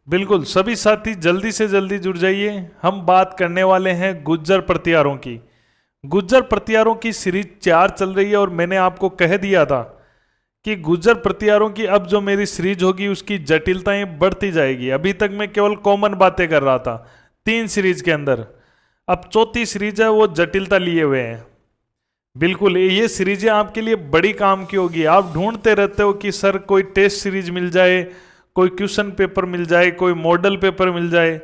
बिल्कुल, सभी साथी जल्दी से जल्दी जुड़ जाइए। हम बात करने वाले हैं गुज्जर प्रतिहारों की। गुज्जर प्रतिहारों की सीरीज 4 चल रही है और मैंने आपको कह दिया था कि गुज्जर प्रतिहारों की अब जो मेरी सीरीज होगी उसकी जटिलताएं बढ़ती जाएगी। अभी तक मैं केवल कॉमन बातें कर रहा था 3 सीरीज के अंदर। अब चौथी सीरीज है वो जटिलता लिए हुए हैं। बिल्कुल, ये सीरीजें आपके लिए बड़ी काम की होगी। आप ढूंढते रहते हो कि सर कोई टेस्ट सीरीज मिल जाए, कोई क्वेश्चन पेपर मिल जाए, कोई मॉडल पेपर मिल जाए।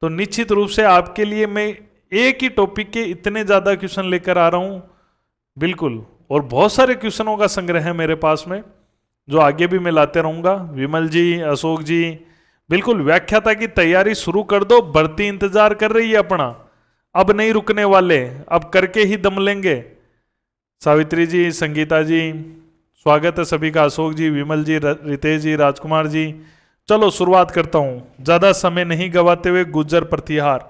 तो निश्चित रूप से आपके लिए मैं एक ही टॉपिक के इतने ज़्यादा क्वेश्चन लेकर आ रहा हूँ। बिल्कुल, और बहुत सारे क्वेश्चनों का संग्रह है मेरे पास में, जो आगे भी मैं लाते रहूँगा। विमल जी, अशोक जी, बिल्कुल व्याख्याता की तैयारी शुरू कर दो। भर्ती इंतजार कर रही है अपना, अब नहीं रुकने वाले, अब करके ही दम लेंगे। सावित्री जी, संगीता जी, स्वागत है सभी का। अशोक जी, विमल जी, रितेश जी, राजकुमार जी। चलो शुरुआत करता हूं, ज्यादा समय नहीं गवाते हुए। गुज्जर प्रतिहार।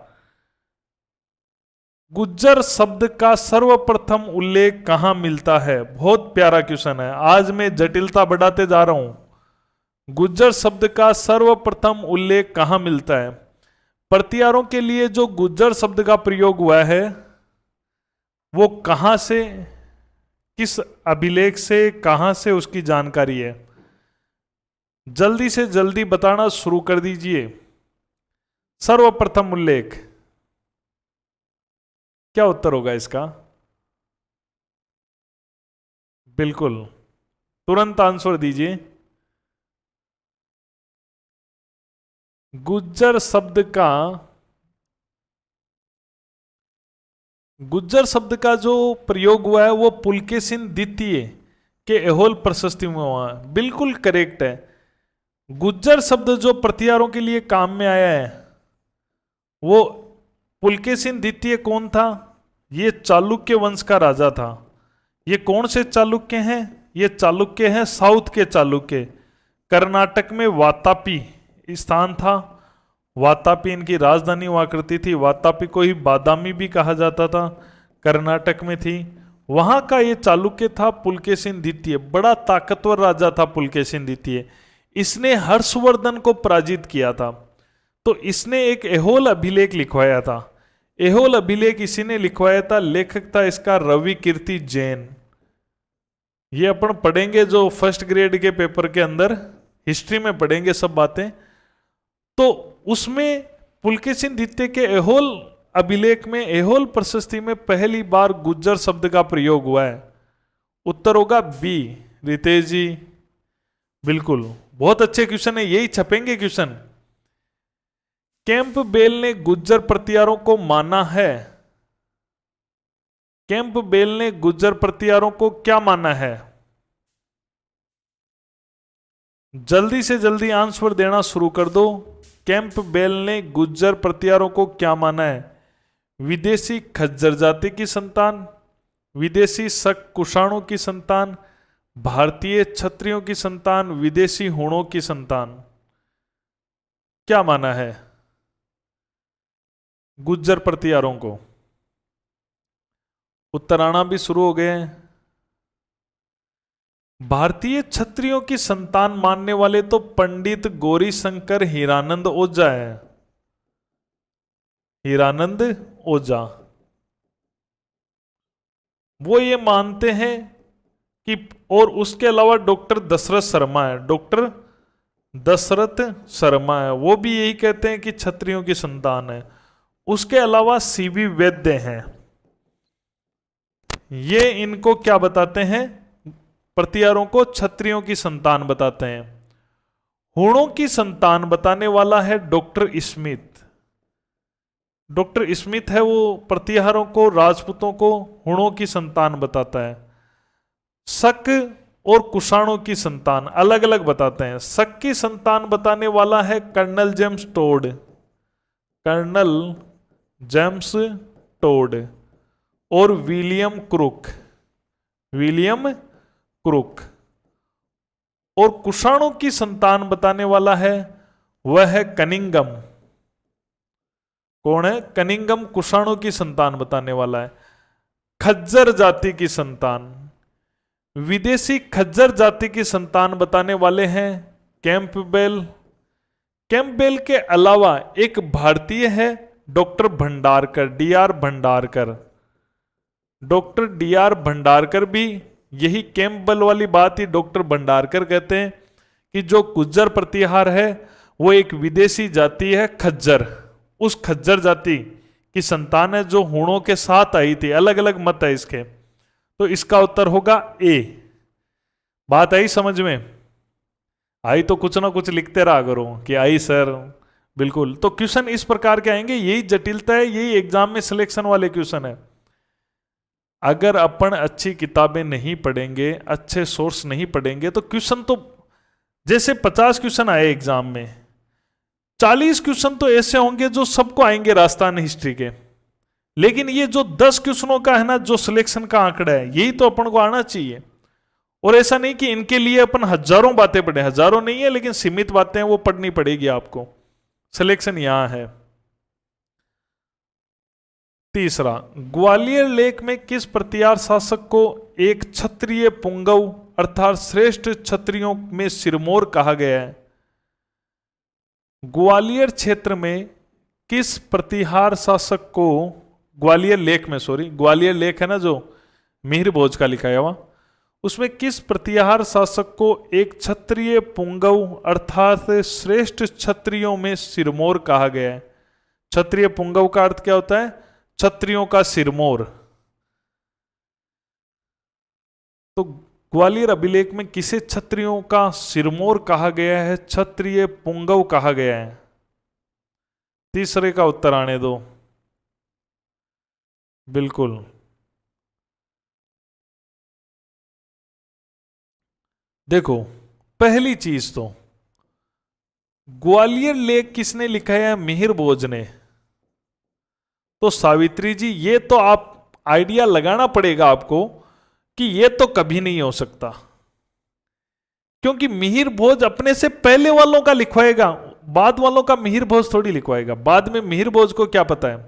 गुज्जर शब्द का सर्वप्रथम उल्लेख कहां मिलता है? बहुत प्यारा क्वेश्चन है, आज मैं जटिलता बढ़ाते जा रहा हूं। गुज्जर शब्द का सर्वप्रथम उल्लेख कहां मिलता है? प्रतिहारों के लिए जो गुज्जर शब्द का प्रयोग हुआ है वो कहां से, किस अभिलेख से, कहां से, उसकी जानकारी है। जल्दी से जल्दी बताना शुरू कर दीजिए। सर्वप्रथम उल्लेख क्या उत्तर होगा इसका? बिल्कुल, तुरंत आंसर दीजिए। गुज्जर शब्द का, गुज्जर शब्द का जो प्रयोग हुआ है वो पुलकेशिन द्वितीय के एहोल प्रशस्ति में हुआ है। बिल्कुल करेक्ट है। गुज्जर शब्द जो प्रतिहारों के लिए काम में आया है वो पुलकेशिन द्वितीय कौन था? ये चालुक्य वंश का राजा था। ये कौन से चालुक्य हैं? ये चालुक्य हैं साउथ के चालुक्य। कर्नाटक में वातापी स्थान था, वातापी इनकी राजधानी हुआ करती थी। वातापी को ही बादामी भी कहा जाता था, कर्नाटक में थी। वहां का ये चालुक्य था पुलकेशिन द्वितीय। बड़ा ताकतवर राजा था पुलकेशिन द्वितीय। इसने हर्षवर्धन को पराजित किया था। तो इसने एक एहोल अभिलेख लिखवाया था। एहोल अभिलेख इसी ने लिखवाया था। लेखक था इसका रवि कीर्ति जैन। ये अपन पढ़ेंगे जो फर्स्ट ग्रेड के पेपर के अंदर हिस्ट्री में पढ़ेंगे सब बातें। तो उसमें पुलकेशिन द्वितीय के एहोल अभिलेख में, एहोल प्रशस्ति में पहली बार गुज्जर शब्द का प्रयोग हुआ है। उत्तर होगा बी, रितेश जी। बिल्कुल, बहुत अच्छे क्वेश्चन है, यही छपेंगे क्वेश्चन। कैंपबेल ने गुज्जर प्रतिहारों को माना है। कैंपबेल ने गुज्जर प्रतिहारों को क्या माना है? जल्दी से जल्दी आंसर देना शुरू कर दो। कैंपबेल ने गुज्जर प्रतिहारों को क्या माना है? विदेशी खज्जर जाति की संतान, विदेशी शक कुषाणों की संतान, भारतीय क्षत्रियों की संतान, विदेशी हूणों की संतान। क्या माना है गुज्जर प्रतिहारों को? उत्तर आना भी शुरू हो गए हैं। भारतीय क्षत्रियों की संतान मानने वाले तो पंडित गौरी शंकर हीरानंद ओझा है। हीरानंद ओझा वो ये मानते हैं कि, और उसके अलावा डॉक्टर दशरथ शर्मा है। डॉक्टर दशरथ शर्मा है, वो भी यही कहते हैं कि क्षत्रियों की संतान है। उसके अलावा सीवी वैद्य हैं। ये इनको क्या बताते हैं? प्रतिहारों को क्षत्रियों की संतान बताते हैं। हूणों की संतान बताने वाला है डॉक्टर स्मिथ। डॉक्टर स्मिथ है वो प्रतिहारों को, राजपूतों को हूणों की संतान बताता है। शक और कुषाणों की संतान अलग अलग बताते हैं। शक की संतान बताने वाला है colonel James Tod. Colonel James Tod और विलियम क्रुक। William Crooke. और कुषाणों की संतान बताने वाला है वह है कनिंगम। कौन है? कनिंगम कुषाणों की संतान बताने वाला है। खज्जर जाति की संतान, विदेशी खज्जर जाति की संतान बताने वाले हैं कैंपबेल, कैंपबेल के अलावा एक भारतीय है, doctor Bhandarkar, DR Bhandarkar. Doctor DR Bhandarkar भी यही कैंपबेल वाली बात ही डॉक्टर भंडारकर कहते हैं कि जो गुज्जर प्रतिहार है वो एक विदेशी जाति है, खज्जर। उस खज्जर जाति की संतान है जो हूणों के साथ आई थी। अलग अलग मत है इसके, तो इसका उत्तर होगा ए। बात आई समझ में? आई तो कुछ ना कुछ लिखते रहा करो कि आई सर, बिल्कुल। तो क्वेश्चन इस प्रकार के आएंगे, यही जटिलता है, यही एग्जाम में सिलेक्शन वाले क्वेश्चन है। अगर अपन अच्छी किताबें नहीं पढ़ेंगे, अच्छे सोर्स नहीं पढ़ेंगे, तो क्वेश्चन तो जैसे 50 क्वेश्चन आए एग्जाम में, 40 क्वेश्चन तो ऐसे होंगे जो सबको आएंगे राजस्थान हिस्ट्री के। लेकिन ये जो 10 क्वेश्चनों का है ना, जो सिलेक्शन का आंकड़ा है, यही तो अपन को आना चाहिए। और ऐसा नहीं कि इनके लिए अपन हजारों बातें पढ़े, हजारों नहीं है लेकिन सीमित बातें वो पढ़नी पड़ेगी आपको। सिलेक्शन यहां है। तीसरा, ग्वालियर लेख में किस प्रतिहार शासक को एक क्षत्रिय पुंगव अर्थात श्रेष्ठ क्षत्रियों में सिरमौर कहा गया है? ग्वालियर क्षेत्र में किस प्रतिहार शासक को, ग्वालियर लेख में, सॉरी ग्वालियर लेख है ना जो मिहिर भोज का लिखा है वहां, उसमें किस प्रतिहार शासक को एक क्षत्रिय पुंगव अर्थात श्रेष्ठ क्षत्रियों में सिरमौर कहा गया है? क्षत्रिय पुंगव का अर्थ क्या होता है? क्षत्रियों का सिरमौर। तो ग्वालियर अभिलेख में किसे क्षत्रियों का सिरमौर कहा गया है? क्षत्रिय पुंगव कहा गया है। तीसरे का उत्तर आने दो। बिल्कुल, देखो पहली चीज तो ग्वालियर लेख किसने लिखा है? मिहिर भोज ने। तो सावित्री जी, ये तो आप आइडिया लगाना पड़ेगा आपको कि ये तो कभी नहीं हो सकता, क्योंकि मिहिर भोज अपने से पहले वालों का लिखवाएगा, बाद वालों का मिहिर भोज थोड़ी लिखवाएगा। बाद में मिहिर भोज को क्या पता है,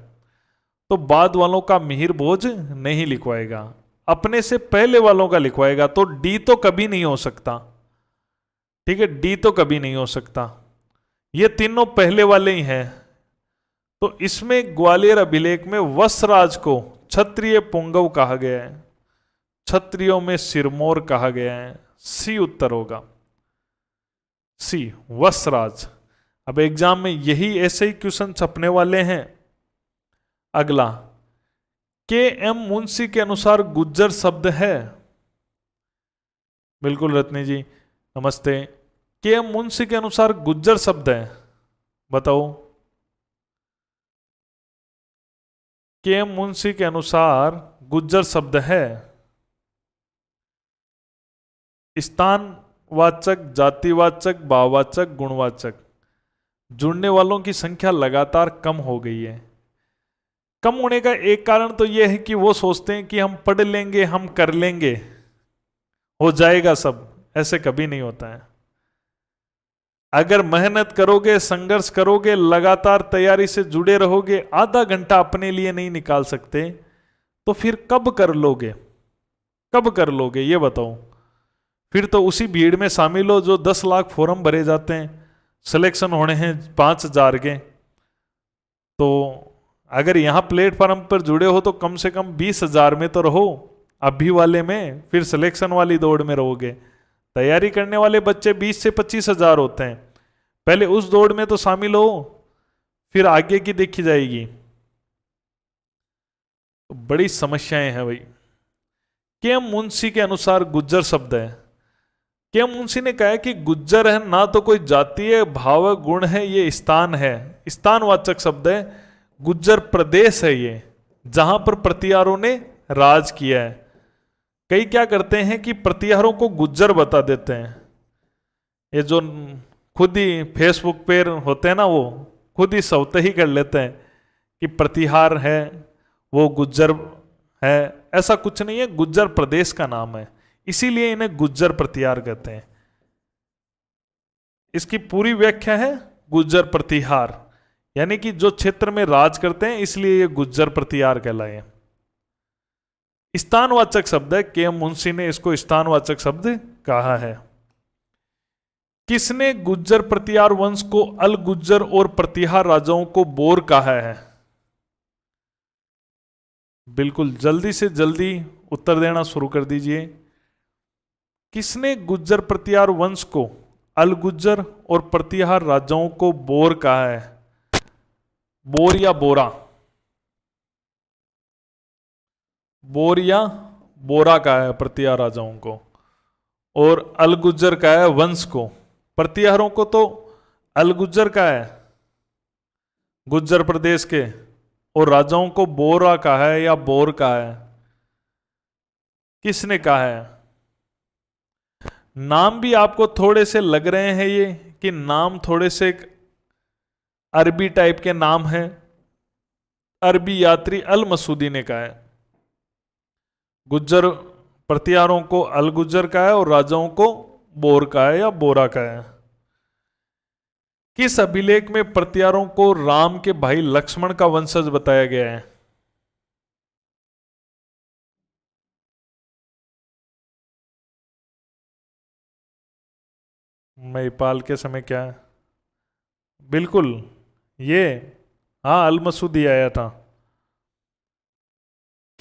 तो बाद वालों का मिहिर भोज नहीं लिखवाएगा, अपने से पहले वालों का लिखवाएगा। तो डी तो कभी नहीं हो सकता, ठीक है, डी तो कभी नहीं हो सकता। ये तीनों पहले वाले ही हैं। तो इसमें ग्वालियर अभिलेख में वसराज को क्षत्रिय पुंगव कहा गया है, क्षत्रियों में सिरमौर कहा गया है। सी उत्तर होगा, सी वसराज। अब एग्जाम में यही ऐसे ही क्वेश्चन छपने वाले हैं। अगला, के एम मुंशी के अनुसार गुज्जर शब्द है? बिल्कुल रत्नी जी, नमस्ते। के एम मुंशी के अनुसार गुज्जर शब्द है, बताओ। के एम मुंशी के अनुसार गुज्जर शब्द है? स्थानवाचक, जातिवाचक, भाववाचक, गुणवाचक। जुड़ने वालों की संख्या लगातार कम हो गई है। कम होने का एक कारण तो यह है कि वो सोचते हैं कि हम पढ़ लेंगे, हम कर लेंगे, हो जाएगा सब। ऐसे कभी नहीं होता है। अगर मेहनत करोगे, संघर्ष करोगे, लगातार तैयारी से जुड़े रहोगे, आधा घंटा अपने लिए नहीं निकाल सकते, तो फिर कब कर लोगे? कब कर लोगे ये बताओ। फिर तो उसी भीड़ में शामिल हो जो 10 लाख फॉर्म भरे जाते हैं, सिलेक्शन होने हैं 5,000 के। तो अगर यहां प्लेटफॉर्म पर जुड़े हो तो कम से कम 20,000 में तो रहो, अभी वाले में, फिर सिलेक्शन वाली दौड़ में रहोगे। तैयारी करने वाले बच्चे 20 से 25,000 होते हैं। पहले उस दौड़ में तो शामिल हो, फिर आगे की देखी जाएगी। तो बड़ी समस्याएं हैं भाई। के एम मुंशी के अनुसार गुज्जर शब्द है। के एम मुंशी ने कहा है कि गुज्जर है ना तो कोई जातीय भाव गुण है, ये स्थान है, स्थानवाचक शब्द है। गुज्जर प्रदेश है ये, जहां पर प्रतिहारों ने राज किया है। कई क्या करते हैं कि प्रतिहारों को गुज्जर बता देते हैं। ये जो खुद ही फेसबुक पे होते हैं ना, वो खुद ही सौते ही कर लेते हैं कि प्रतिहार है वो गुज्जर है। ऐसा कुछ नहीं है, गुज्जर प्रदेश का नाम है, इसीलिए इन्हें गुज्जर प्रतिहार कहते हैं। इसकी पूरी व्याख्या है गुज्जर प्रतिहार, यानी कि जो क्षेत्र में राज करते हैं, इसलिए ये गुज्जर प्रतिहार कहलाए। स्थानवाचक शब्द है, के एम मुंशी ने इसको स्थानवाचक शब्द कहा है। किसने गुज्जर प्रतिहार वंश को अल गुज्जर और प्रतिहार राजाओं को बोर कहा है? बिल्कुल जल्दी से जल्दी उत्तर देना शुरू कर दीजिए। किसने गुज्जर प्रतिहार वंश को अल गुज्जर और प्रतिहार राजाओं को बोर कहा है? बोर या बोरा? बोर या बोरा कहा है प्रतिहार राजाओं को, और अल गुज्जर का है वंश को। प्रतिहारों को तो अल गुज्जर का है गुज्जर प्रदेश के, और राजाओं को बोरा कहा है या बोर कहा है? किसने कहा है? नाम भी आपको थोड़े से लग रहे हैं ये कि नाम थोड़े से अरबी टाइप के नाम हैं। अरबी यात्री अल मसूदी ने कहा है। गुज्जर प्रतिहारों को अल गुज्जर का है और राजाओं को बोर का है या बोरा का है। किस अभिलेख में प्रतिहारों को राम के भाई लक्ष्मण का वंशज बताया गया है? महिपाल के समय क्या है? बिल्कुल ये, हाँ, अल मसूदी आया था।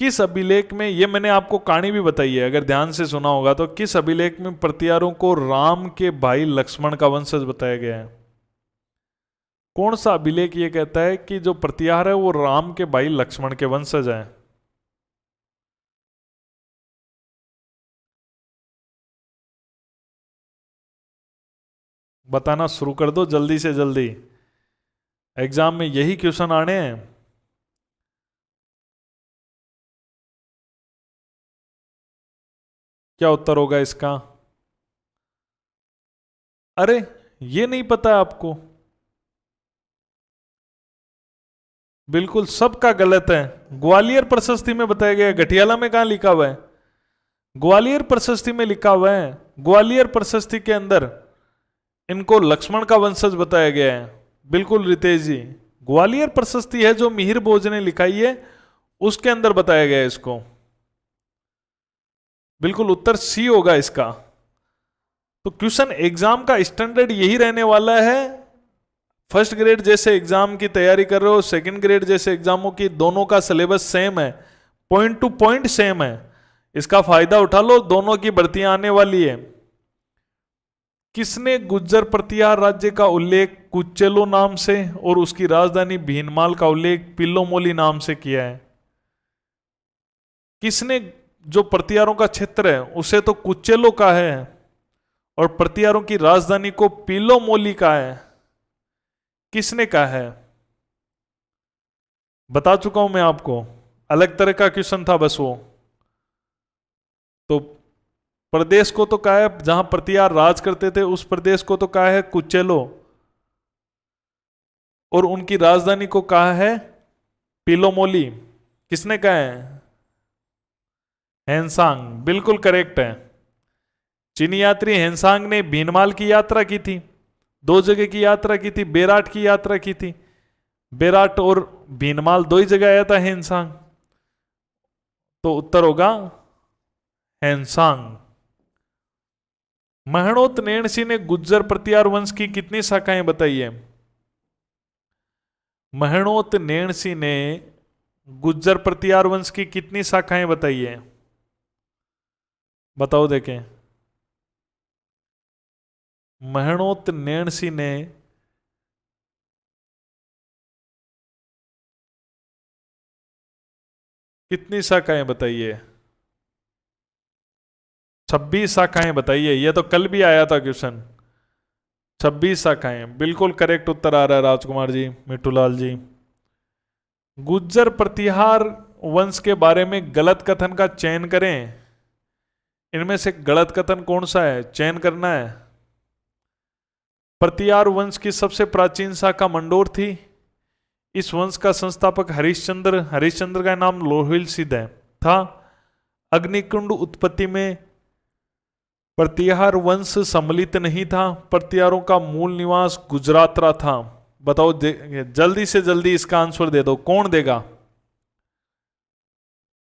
किस अभिलेख में, ये मैंने आपको कहानी भी बताई है अगर ध्यान से सुना होगा तो, किस अभिलेख में प्रतिहारों को राम के भाई लक्ष्मण का वंशज बताया गया है? कौन सा अभिलेख ये कहता है कि जो प्रतिहार है वो राम के भाई लक्ष्मण के वंशज है? बताना शुरू कर दो जल्दी से जल्दी, एग्जाम में यही क्वेश्चन आने हैं। क्या उत्तर होगा इसका? अरे ये नहीं पता आपको? बिल्कुल सबका गलत है। ग्वालियर प्रशस्ति में बताया गया है, गठियाला में कहां लिखा हुआ है? ग्वालियर प्रशस्ति में लिखा हुआ है। ग्वालियर प्रशस्ति के अंदर इनको लक्ष्मण का वंशज बताया गया है। बिल्कुल रितेश जी, ग्वालियर प्रशस्ति है जो मिहिर भोज ने लिखाई है, उसके अंदर बताया गया है इसको। बिल्कुल उत्तर सी होगा इसका। तो क्वेश्चन एग्जाम का स्टैंडर्ड यही रहने वाला है। फर्स्ट ग्रेड जैसे एग्जाम की तैयारी कर रहे हो, सेकंड ग्रेड जैसे एग्जामों की, दोनों का सिलेबस सेम है, पॉइंट टू पॉइंट सेम है। इसका फायदा उठा लो, दोनों की भर्तियां आने वाली है। किसने गुज्जर प्रतिहार राज्य का उल्लेख कुचेलो नाम से और उसकी राजधानी भीनमाल का उल्लेख पिल्लोमोली नाम से किया है? किसने, जो प्रतिहारों का क्षेत्र है उसे तो कुचेलो का है और प्रतिहारों की राजधानी को पिल्लोमोली का है, किसने कहा है? बता चुका हूं मैं आपको, अलग तरह का क्वेश्चन था बस वो। तो प्रदेश को तो कहा है जहां प्रतिहार राज करते थे, उस प्रदेश को तो कहा है कुचेलो, और उनकी राजधानी को कहा है पिलोमोली। किसने कहा है? हेनसांग। बिल्कुल करेक्ट है। चीनी यात्री हेनसांग ने भीनमाल की यात्रा की थी, दो जगह की यात्रा की थी, बेराट की यात्रा की थी। बेराट और भीनमाल दो ही जगह आया था हेनसांग, तो उत्तर होगा हेनसांग। महणोत नेणसी ने गुज्जर प्रतिहार वंश की कितनी शाखाएं बताई है? महणोत नेणसी ने गुज्जर प्रतिहार वंश की कितनी शाखाएं बताई है? बताओ देखें। महणोत नेणसी ने कितनी शाखाएं बताई है? 26 शाखाएं बताई है। यह तो कल भी आया था क्वेश्चन। 26 शाखाएं, बिल्कुल करेक्ट उत्तर आ रहा है राजकुमार जी, मिठूलाल जी। गुज्जर प्रतिहार वंश के बारे में गलत कथन का चयन करें। इनमें से गलत कथन कौन सा है, चयन करना है। प्रतिहार वंश की सबसे प्राचीन शाखा मंडोर थी। इस वंश का संस्थापक हरिश्चंद्र का नाम लोहिल सिद्ध है था। अग्निकुंड उत्पत्ति में प्रतिहार वंश सम्मिलित नहीं था। प्रतिहारों का मूल निवास गुजरातरा था। बताओ जल्दी से जल्दी इसका आंसर दे दो, कौन देगा?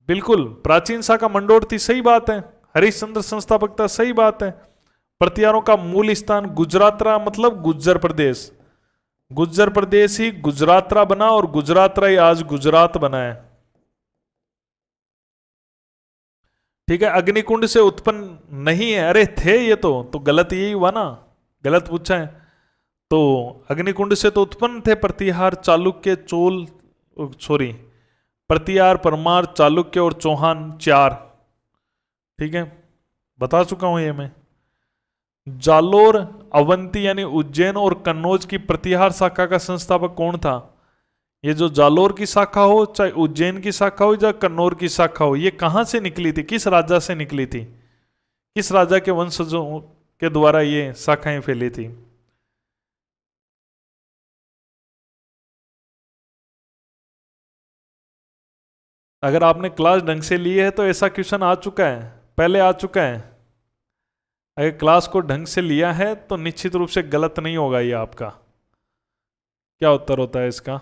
बिल्कुल प्राचीन शाखा मंडोर थी, सही बात है। हरिश्चंद्र संस्थापक था, सही बात है। प्रतिहारों का मूल स्थान गुजरातरा मतलब गुज्जर प्रदेश, गुज्जर प्रदेश ही गुजरातरा बना और गुजरातरा ही आज गुजरात बना है। ठीक है, अग्निकुंड से उत्पन्न नहीं है, अरे थे ये तो गलत यही हुआ ना, गलत पूछा है। तो अग्निकुंड से तो उत्पन्न थे प्रतिहार, चालुक्य, चोल, सॉरी प्रतिहार, परमार, चालुक्य और चौहान, 4। ठीक है, बता चुका हूं ये मैं। जालोर, अवंती यानी उज्जैन और कन्नौज की प्रतिहार शाखा का संस्थापक कौन था? ये जो जालोर की शाखा हो, चाहे उज्जैन की शाखा हो या कन्नौर की शाखा हो, ये कहां से निकली थी, किस राजा से निकली थी, किस राजा के वंशजों के द्वारा ये शाखाएं फैली थी? अगर आपने क्लास ढंग से ली है तो ऐसा क्वेश्चन आ चुका है, पहले आ चुका है। अगर क्लास को ढंग से लिया है तो निश्चित रूप से गलत नहीं होगा ये आपका। क्या उत्तर होता है इसका?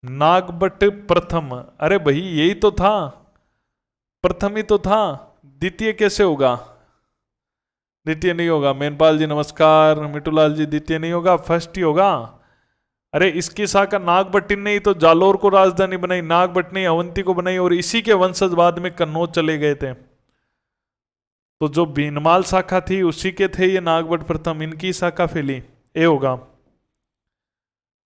नागभट्ट प्रथम। अरे भाई यही तो था, प्रथम ही तो था, द्वितीय कैसे होगा? द्वितीय नहीं होगा। मेनपाल जी नमस्कार, मिटूलाल जी द्वितीय नहीं होगा, फर्स्ट ही होगा। अरे इसकी शाखा नागभट्टी ने ही तो जालोर को राजधानी बनाई, नागभट्ट ने अवंती को बनाई और इसी के वंशज बाद में कन्नौज चले गए थे। तो जो भीनमाल शाखा थी उसी के थे ये नागभट्ट प्रथम, इनकी शाखा फैली, ए होगा।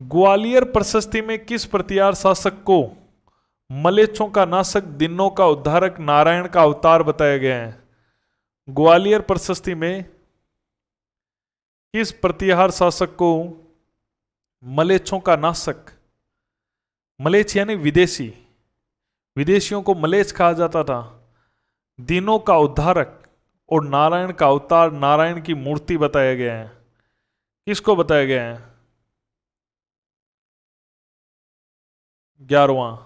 ग्वालियर प्रशस्ति में किस प्रतिहार शासक को मलेच्छों का नाशक, दिन्नों का उद्धारक, नारायण का अवतार बताया गया है? ग्वालियर प्रशस्ति में किस प्रतिहार शासक को मलेच्छों का नाशक, मलेच्छ यानी विदेशी, विदेशियों को मलेच्छ कहा जाता था, दिनों का उद्धारक और नारायण का अवतार, नारायण की मूर्ति बताया गया है? किसको बताया गया है? 11वां,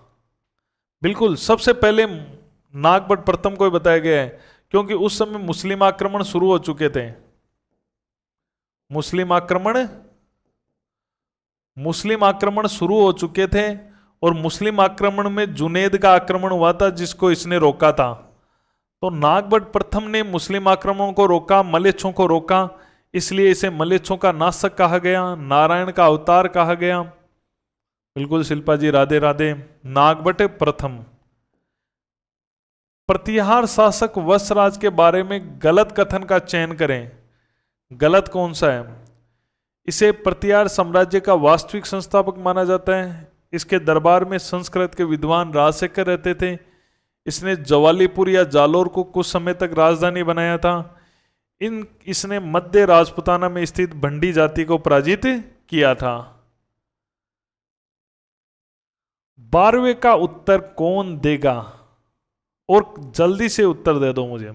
बिल्कुल सबसे पहले नागभट्ट प्रथम को बताया गया है, क्योंकि उस समय मुस्लिम आक्रमण शुरू हो चुके थे। मुस्लिम आक्रमण शुरू हो चुके थे और मुस्लिम आक्रमण में जुनेद का आक्रमण हुआ था जिसको इसने रोका था। तो नागभट्ट प्रथम ने मुस्लिम आक्रमणों को रोका, मलेच्छों को रोका, इसलिए इसे मलेच्छों का नाशक कहा गया, नारायण का अवतार कहा गया। बिल्कुल शिल्पा जी राधे राधे। नागभट्ट प्रथम। प्रतिहार शासक वत्सराज के बारे में गलत कथन का चयन करें। गलत कौन सा है? इसे प्रतिहार साम्राज्य का वास्तविक संस्थापक माना जाता है। इसके दरबार में संस्कृत के विद्वान राजशेखर रहते थे। इसने जवालीपुर या जालोर को कुछ समय तक राजधानी बनाया था। इसने मध्य राजपुताना में स्थित भंडी जाति को पराजित किया था। 12वें का उत्तर कौन देगा? और जल्दी से उत्तर दे दो मुझे।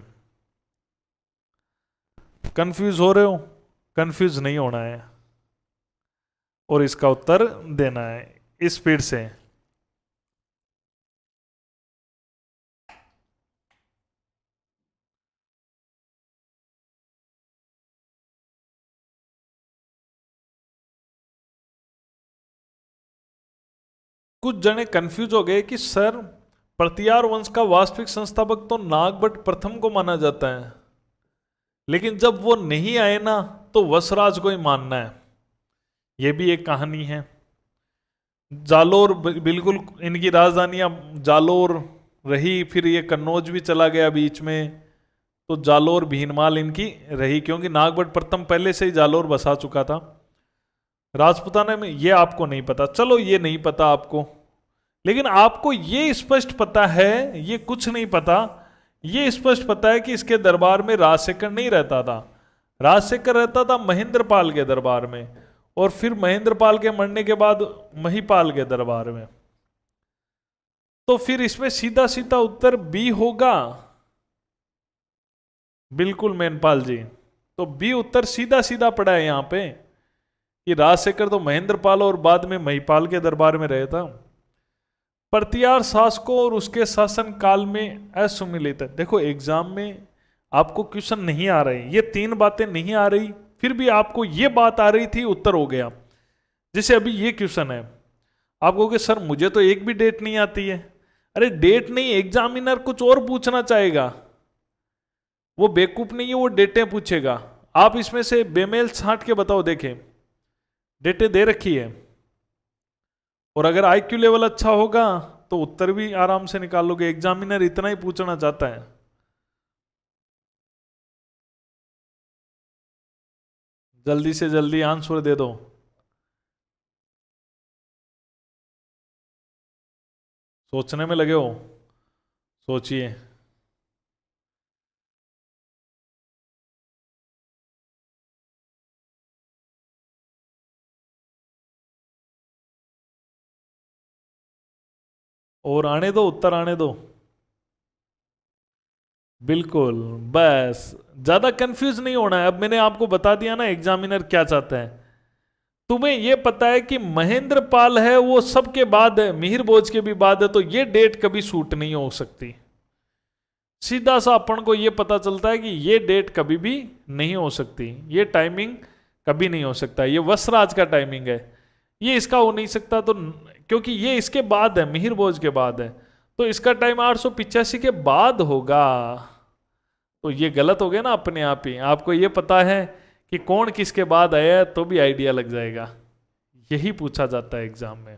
कंफ्यूज हो रहे हो? कंफ्यूज नहीं होना है और इसका उत्तर देना है स्पीड से। कुछ जने कंफ्यूज हो गए कि सर प्रतिहार वंश का वास्तविक संस्थापक तो नागभट्ट प्रथम को माना जाता है, लेकिन जब वो नहीं आए ना तो वत्सराज को ही मानना है। ये भी एक कहानी है। जालोर बिल्कुल इनकी राजधानियां जालोर रही, फिर ये कन्नौज भी चला गया बीच में, तो जालोर भीनमाल इनकी रही, क्योंकि नागभट्ट प्रथम पहले से ही जालोर बसा चुका था। राजपुताना में ये आपको नहीं पता, चलो ये नहीं पता आपको, लेकिन आपको ये स्पष्ट पता है, ये कुछ नहीं पता, ये स्पष्ट पता है कि इसके दरबार में राजशेखर नहीं रहता था। राजशेखर रहता था महेंद्रपाल के दरबार में, और फिर महेंद्रपाल के मरने के बाद महिपाल के दरबार में। तो फिर इसमें सीधा सीधा उत्तर बी होगा। बिल्कुल मेनपाल जी, तो बी उत्तर सीधा सीधा पड़ा है यहां पे कि राजशेखर तो महेंद्रपाल और बाद में महिपाल के दरबार में रहे था। प्रतिहार शासकों और उसके शासन काल में असुमिलित है। देखो एग्जाम में आपको क्वेश्चन नहीं आ रहे, ये 3 बातें नहीं आ रही, फिर भी आपको ये बात आ रही थी, उत्तर हो गया। जैसे अभी ये क्वेश्चन है, आप कहोगे सर मुझे तो एक भी डेट नहीं आती है, अरे डेट नहीं, एग्जामिनर कुछ और पूछना चाहेगा, वो बेवकूफ नहीं है, वो डेटें पूछेगा। आप इसमें से बेमेल छांट के बताओ, देखें डेटें दे रखी है, और अगर आईक्यू लेवल अच्छा होगा तो उत्तर भी आराम से निकालोगे। एग्जामिनर इतना ही पूछना चाहता है। जल्दी से जल्दी आंसर दे दो। सोचने में लगे हो, सोचिए। और आने दो, उत्तर आने दो। बिल्कुल, बस ज्यादा कंफ्यूज नहीं होना है। अब मैंने आपको बता दिया ना एग्जामिनर क्या चाहता है। तुम्हें यह पता है कि महेंद्र पाल है वो सबके बाद है, मिहिर भोज के भी बाद है, तो ये डेट कभी सूट नहीं हो सकती। सीधा सा अपन को यह पता चलता है कि ये डेट कभी भी नहीं हो सकती, ये टाइमिंग कभी नहीं हो सकता। ये वसराज का टाइमिंग है, ये इसका हो नहीं सकता। तो क्योंकि ये इसके बाद है, मिहिर भोज के बाद है, तो इसका टाइम 885 के बाद होगा। तो ये गलत हो गया ना अपने आप ही। आपको ये पता है कि कौन किसके बाद आया है तो भी आइडिया लग जाएगा। यही पूछा जाता है एग्जाम में।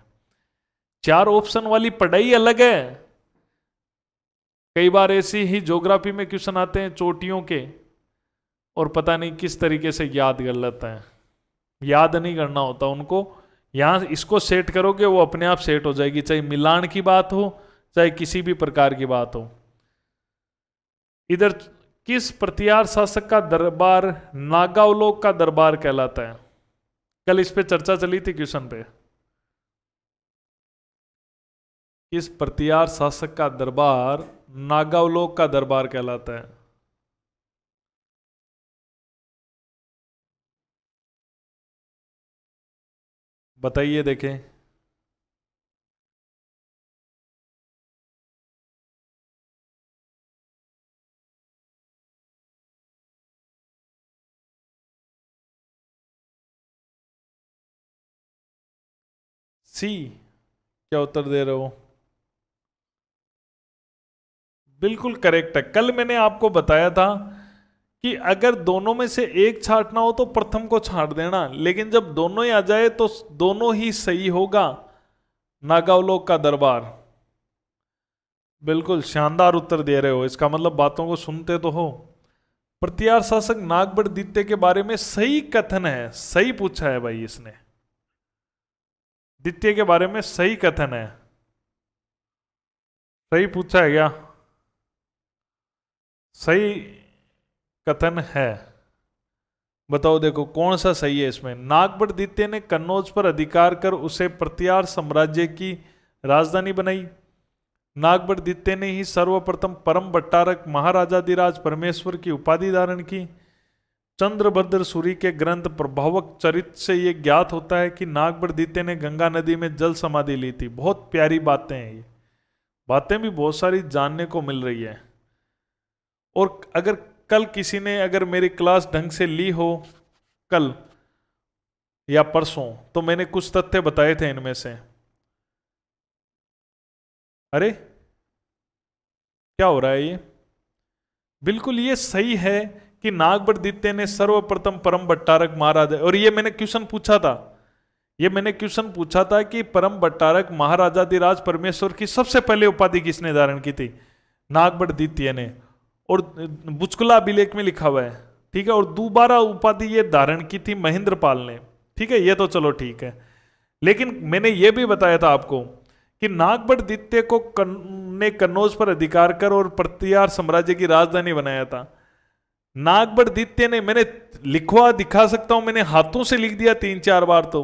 4 ऑप्शन वाली पढ़ाई अलग है। कई बार ऐसी ही ज्योग्राफी में क्वेश्चन आते हैं चोटियों के, और पता नहीं किस तरीके से याद कर लेता है। याद नहीं करना होता उनको, यहां इसको सेट करोगे वो अपने आप सेट हो जाएगी, चाहे मिलान की बात हो चाहे किसी भी प्रकार की बात हो। इधर किस प्रतिहार शासक का दरबार नागावलोक का दरबार कहलाता है? कल इस पे चर्चा चली थी क्वेश्चन पे। किस प्रतिहार शासक का दरबार नागावलोक का दरबार कहलाता है? बताइए देखें। सी, क्या उत्तर दे रहे हो? बिल्कुल करेक्ट है। कल मैंने आपको बताया था कि अगर दोनों में से एक छांटना हो तो प्रथम को छांट देना, लेकिन जब दोनों ही आ जाए तो दोनों ही सही होगा। नागावलोक का दरबार, बिल्कुल शानदार उत्तर दे रहे हो। इसका मतलब बातों को सुनते तो हो। प्रतिहार शासक नागबड़ द्वितीय के बारे में सही कथन है, सही पूछा है भाई इसने। द्वितीय के बारे में सही कथन है, सही पूछा है क्या? सही कथन है, बताओ देखो कौन सा सही है इसमें। नागबड़ द्वितीय ने कन्नौज पर अधिकार कर उसे प्रतिहार साम्राज्य की राजधानी बनाई। नागबड़ द्वितीय ने ही सर्वप्रथम परम भट्टारक महाराजाधिराज परमेश्वर की उपाधि धारण की। चंद्रभद्र सूरी के ग्रंथ प्रभावक चरित्र से यह ज्ञात होता है कि नागबड़ द्वितीय ने गंगा नदी में जल समाधि ली थी। बहुत प्यारी बातें हैं ये, बातें भी बहुत सारी जानने को मिल रही है। और अगर कल किसी ने अगर मेरी क्लास ढंग से ली हो कल या परसों, तो मैंने कुछ तथ्य बताए थे इनमें से। अरे क्या हो रहा है ये? बिल्कुल ये सही है कि नागबड़ द्वितीय ने सर्वप्रथम परम भट्टारक महाराजा, और ये मैंने क्वेश्चन पूछा था, ये मैंने क्वेश्चन पूछा था कि परम भट्टारक महाराजाधिराज परमेश्वर की सबसे पहले उपाधि किसने धारण की थी? नागबड़ द्वितीय ने। और बुचकुला अभिलेख में लिखा हुआ है, ठीक है। और दोबारा उपाधि ये धारण की थी महेंद्र पाल ने, ठीक है। ये तो चलो ठीक है, लेकिन मैंने ये भी बताया था आपको कि नागबड़ द्वितीय को ने कन्नौज पर अधिकार कर और प्रतिहार साम्राज्य की राजधानी बनाया था। नागबड़ द्वितीय ने, मैंने लिखवा दिखा सकता हूं, मैंने हाथों से लिख दिया 3-4 बार तो,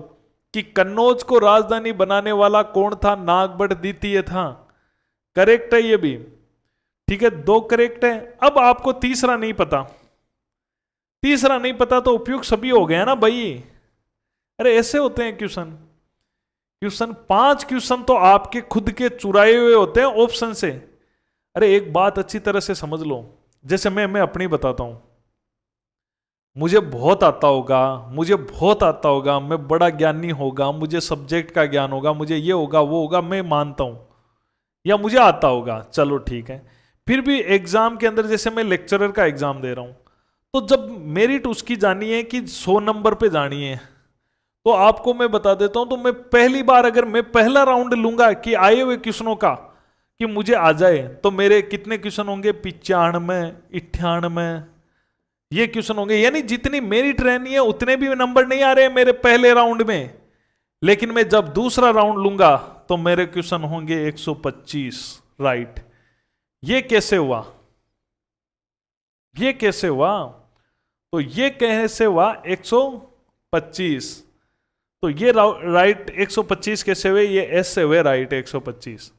कि कन्नौज को राजधानी बनाने वाला कौन था? नागबड़ द्वितीय था। करेक्ट है ये भी, ठीक है। 2 करेक्ट है। अब आपको तीसरा नहीं पता, तीसरा नहीं पता तो उपयुक्त सभी हो गया ना भाई। अरे ऐसे होते हैं क्वेश्चन, 5 क्वेश्चन तो आपके खुद के चुराए हुए होते हैं ऑप्शन से। अरे एक बात अच्छी तरह से समझ लो, जैसे मैं अपनी बताता हूं, मुझे बहुत आता होगा, मुझे बहुत आता होगा, मैं बड़ा ज्ञानी होगा, मुझे सब्जेक्ट का ज्ञान होगा, मुझे ये होगा वो होगा, मैं मानता हूं, या मुझे आता होगा, चलो ठीक है। फिर भी एग्जाम के अंदर जैसे मैं लेक्चरर का एग्जाम दे रहा हूं, तो जब मेरिट उसकी जानी है कि 100 नंबर पे जानी है, तो आपको मैं बता देता हूं, तो मैं पहली बार अगर मैं पहला राउंड लूंगा कि आए हुए क्वेश्चनों का कि मुझे आ जाए, तो मेरे कितने क्वेश्चन होंगे? 95, 98 ये क्वेश्चन होंगे। यानी जितनी मेरिट रहनी है उतने भी नंबर नहीं आ रहे हैं मेरे पहले राउंड में, लेकिन मैं जब दूसरा राउंड लूंगा तो मेरे क्वेश्चन होंगे 125 राइट। ये कैसे हुआ? ये कैसे हुआ? तो ये कैसे हुआ 125? तो ये राइट 125 कैसे हुए? ये एस से हुए राइट 125।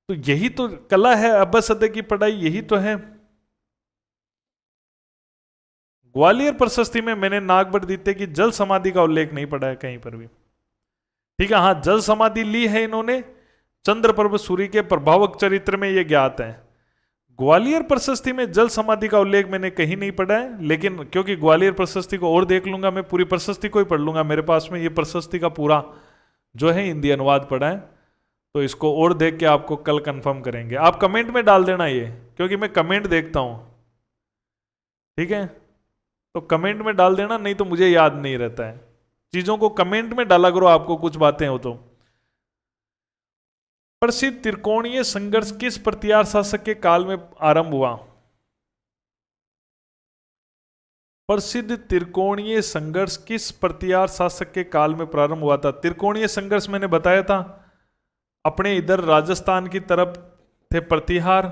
तो यही तो कला है अब्बा सदे की पढ़ाई, यही तो है। ग्वालियर प्रशस्ति में मैंने नागभट्ट द्वितीय की जल समाधि का उल्लेख नहीं पढ़ा है कहीं पर भी। ठीक है, हाँ जल समाधि ली है इन्होंने, चंद्रप्रभ सूरी के प्रभावक चरित्र में ये ज्ञात है। ग्वालियर प्रशस्ति में जल समाधि का उल्लेख मैंने कहीं नहीं पढ़ा है, लेकिन क्योंकि ग्वालियर प्रशस्ति को और देख लूंगा, मैं पूरी प्रशस्ति को ही पढ़ लूंगा, मेरे पास में ये प्रशस्ति का पूरा जो है हिंदी अनुवाद पढ़ा है, तो इसको और देख के आपको कल कंफर्म करेंगे। आप कमेंट में डाल देना ये, क्योंकि मैं कमेंट देखता हूं। ठीक है, तो कमेंट में डाल देना, नहीं तो मुझे याद नहीं रहता है। चीजों को कमेंट में डाला करो, आपको कुछ बातें हो तो। प्रसिद्ध त्रिकोणीय संघर्ष किस प्रतिहार शासक के काल में आरंभ हुआ? प्रसिद्ध त्रिकोणीय संघर्ष किस प्रतिहार शासक के काल में प्रारंभ हुआ था? त्रिकोणीय संघर्ष मैंने बताया था, अपने इधर राजस्थान की तरफ थे प्रतिहार,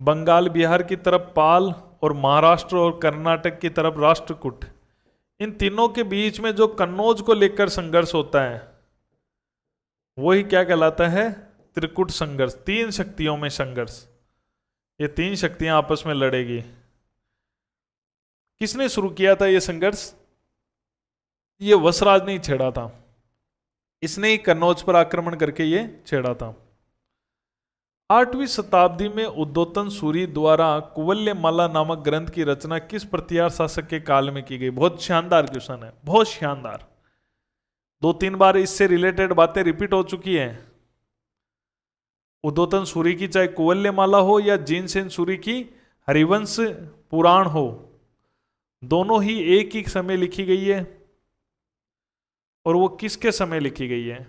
बंगाल बिहार की तरफ पाल, और महाराष्ट्र और कर्नाटक की तरफ राष्ट्रकूट। इन तीनों के बीच में जो कन्नौज को लेकर संघर्ष होता है वही क्या कहलाता है? त्रिकूट संघर्ष। तीन शक्तियों में संघर्ष, ये तीन शक्तियां आपस में लड़ेगी। किसने शुरू किया था ये संघर्ष? ये वसराज ने ही छेड़ा था, इसने ही कन्नौज पर आक्रमण करके ये छेड़ा था। 8वीं शताब्दी में उद्योतन सूरी द्वारा कुवल्यमाला नामक ग्रंथ की रचना किस प्रतिहार शासक के काल में की गई? बहुत शानदार क्वेश्चन है, बहुत शानदार। 2-3 बार इससे रिलेटेड बातें रिपीट हो चुकी हैं। उद्योतन सूरी की चाहे कुवल्यमाला हो या जीनसेन सूरी की हरिवंश पुराण हो, दोनों ही एक ही समय लिखी गई है। और वो किसके समय लिखी गई है?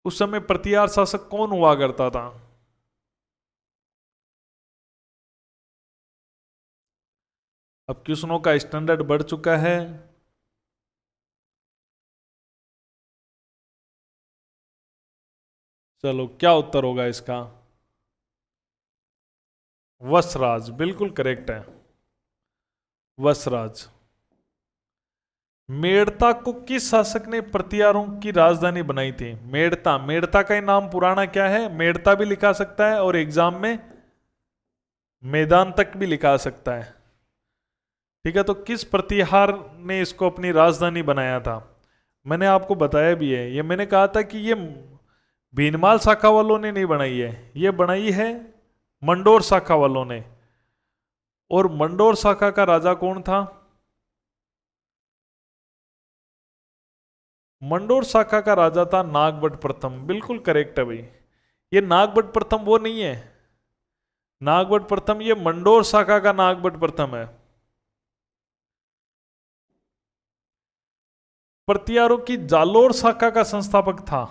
उस समय प्रतिहार शासक कौन हुआ करता था? अब क्वेश्चनों का स्टैंडर्ड बढ़ चुका है। चलो क्या उत्तर होगा इसका? वसराज, बिल्कुल करेक्ट है, वसराज। मेड़ता को किस शासक ने प्रतिहारों की राजधानी बनाई थी? मेड़ता, मेड़ता का ही नाम पुराना क्या है? मेड़ता भी लिखा सकता है, और एग्जाम में मैदान तक भी लिखा सकता है। ठीक है, तो किस प्रतिहार ने इसको अपनी राजधानी बनाया था? मैंने आपको बताया भी है, ये मैंने कहा था कि ये भीनमाल शाखा वालों ने नहीं बनाई है, ये बनाई है मंडोर शाखा वालों ने। और मंडोर शाखा का राजा कौन था? मंडोर शाखा का राजा था नागभट्ट प्रथम। बिल्कुल करेक्ट है भाई, ये नागभट्ट प्रथम वो नहीं है, नागभट्ट प्रथम ये मंडोर शाखा का नागभट्ट प्रथम है। प्रतिहारों की जालोर शाखा का संस्थापक था।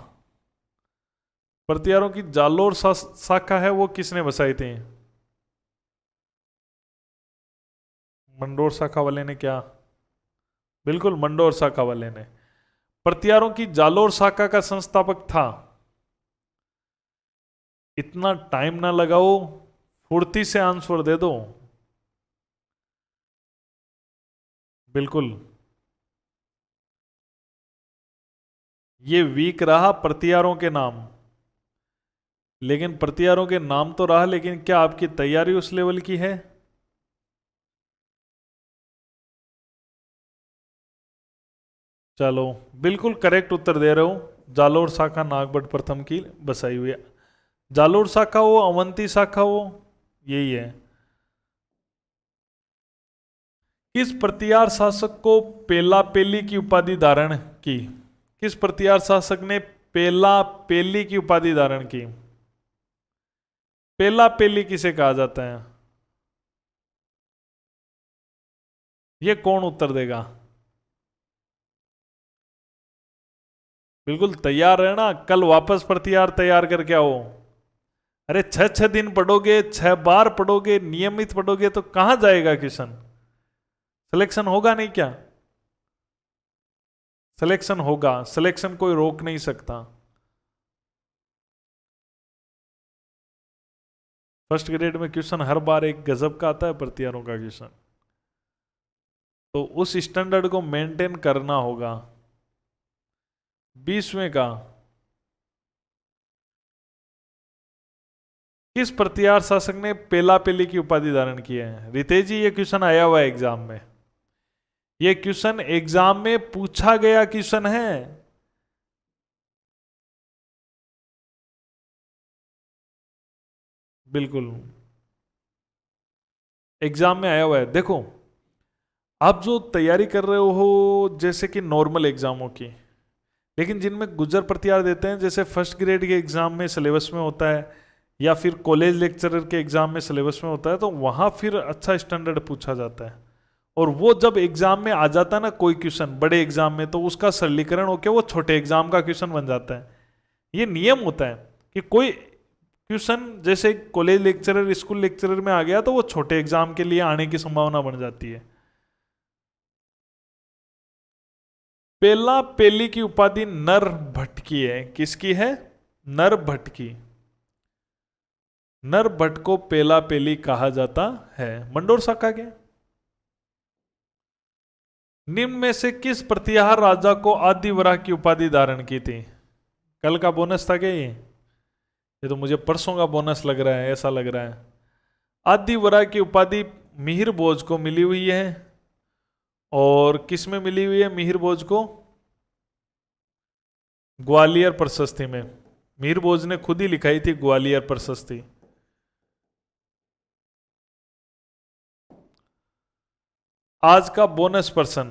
प्रतिहारों की जालोर शाखा है वो किसने बसाई थी? मंडोर शाखा वाले ने। क्या? बिल्कुल मंडोर शाखा वाले ने। प्रतिहारों की जालोर शाखा का संस्थापक था। इतना टाइम ना लगाओ, फुर्ती से आंसर दे दो। बिल्कुल, ये वीक रहा प्रतिहारों के नाम, लेकिन प्रतिहारों के नाम तो रहा, लेकिन क्या आपकी तैयारी उस लेवल की है? चलो बिल्कुल करेक्ट उत्तर दे रहे हो, जालोर शाखा नागभट्ट प्रथम की बसाई हुई है। जालोर शाखा हो, अवंती शाखा हो, यही है। किस प्रतिहार शासक को पेला पेली की उपाधि धारण की? किस प्रतिहार शासक ने पेला पेली की उपाधि धारण की। पेला पेली किसे कहा जाता है? ये कौन उत्तर देगा? बिल्कुल तैयार रहना, कल वापस प्रतिहार तैयार करके आओ। अरे 6 दिन पढ़ोगे, 6 बार पढ़ोगे, नियमित पढ़ोगे तो कहां जाएगा क्वेश्चन? सिलेक्शन होगा नहीं क्या? सिलेक्शन होगा, सिलेक्शन कोई रोक नहीं सकता। फर्स्ट ग्रेड में क्वेश्चन हर बार एक गजब का आता है, प्रतिहारों का क्वेश्चन, तो उस स्टैंडर्ड को मेंटेन करना होगा। 20वें का, किस प्रतिहार शासक ने पेला पेली की उपाधि धारण की है? रितेश जी, ये क्वेश्चन आया हुआ है एग्जाम में, ये क्वेश्चन एग्जाम में पूछा गया क्वेश्चन है। बिल्कुल एग्जाम में आया हुआ है। देखो, आप जो तैयारी कर रहे हो जैसे कि नॉर्मल एग्जामों की, लेकिन जिनमें गुज्जर प्रतिहार देते हैं, जैसे फर्स्ट ग्रेड के एग्जाम में सिलेबस में होता है, या फिर कॉलेज लेक्चरर के एग्जाम में सिलेबस में होता है, तो वहां फिर अच्छा स्टैंडर्ड पूछा जाता है। और वो जब एग्जाम में आ जाता है ना कोई क्वेश्चन बड़े एग्जाम में, तो उसका सरलीकरण होकर वो छोटे एग्जाम का क्वेश्चन बन जाता है। ये नियम होता है कि कोई क्वेश्चन जैसे कॉलेज लेक्चरर, स्कूल लेक्चरर में आ गया, तो वो छोटे एग्जाम के लिए आने की संभावना बन जाती है। पेला पेली की उपाधि नर भट्ट की है। किसकी है? नर भट्ट की। नर भट्ट को पेला पेली कहा जाता है। मंडोर शाखा के निम्न में से किस प्रतिहार राजा को आदिवरा की उपाधि धारण की थी? कल का बोनस था क्या ये तो मुझे परसों का बोनस लग रहा है, ऐसा लग रहा है। आदिवरा की उपाधि मिहिर भोज को मिली हुई है। और किस में मिली हुई है मिहिर भोज को? ग्वालियर प्रशस्ति में। मिहिर भोज ने खुद ही लिखाई थी ग्वालियर प्रशस्ति। आज का बोनस पर्सन,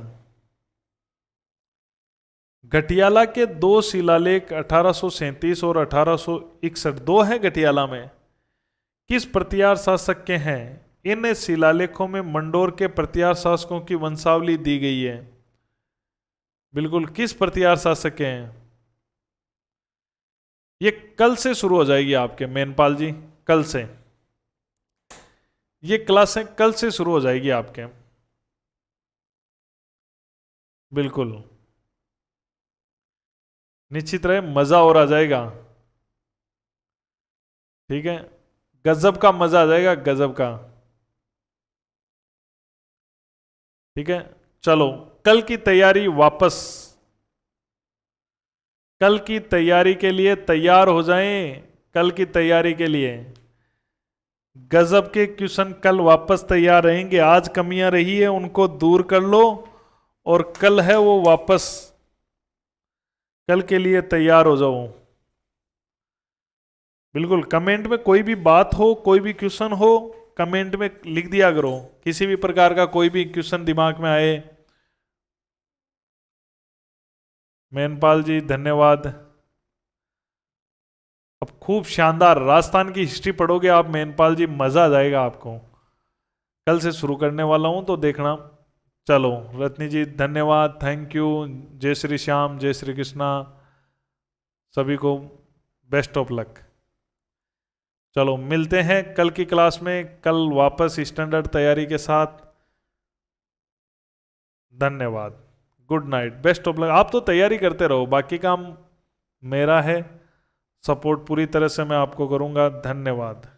घटियाला के 2 शिलालेख 1837 और 1861, 2 हैं घटियाला में, किस प्रतिहार शासक के हैं? इन शिलालेखों में मंडोर के प्रतिहार शासकों की वंशावली दी गई है। बिल्कुल, किस प्रतिहार शासक के हैं? ये कल से शुरू हो जाएगी आपके मेनपाल जी, कल से ये क्लासें कल से शुरू हो जाएगी आपके। बिल्कुल निश्चित रहे, मजा और आ जाएगा। ठीक है, गजब का मजा आ जाएगा, गजब का। ठीक है, चलो कल की तैयारी वापस, कल की तैयारी के लिए तैयार हो जाएं। कल की तैयारी के लिए गजब के क्वेश्चन कल वापस तैयार रहेंगे। आज कमियां रही है उनको दूर कर लो, और कल है वो वापस, कल के लिए तैयार हो जाओ। बिल्कुल, कमेंट में कोई भी बात हो, कोई भी क्वेश्चन हो, कमेंट में लिख दिया करो। किसी भी प्रकार का कोई भी क्वेश्चन दिमाग में आए। मेनपाल जी धन्यवाद। अब खूब शानदार राजस्थान की हिस्ट्री पढ़ोगे आप मेनपाल जी, मजा आ जाएगा आपको। कल से शुरू करने वाला हूं तो देखना। चलो रत्नी जी धन्यवाद, थैंक यू। जय श्री श्याम, जय श्री कृष्णा, सभी को बेस्ट ऑफ लक। चलो मिलते हैं कल की क्लास में, कल वापस स्टैंडर्ड तैयारी के साथ। धन्यवाद, good night, best of luck. आप तो तैयारी करते रहो, बाकी काम मेरा है, सपोर्ट पूरी तरह से मैं आपको करूंगा। धन्यवाद।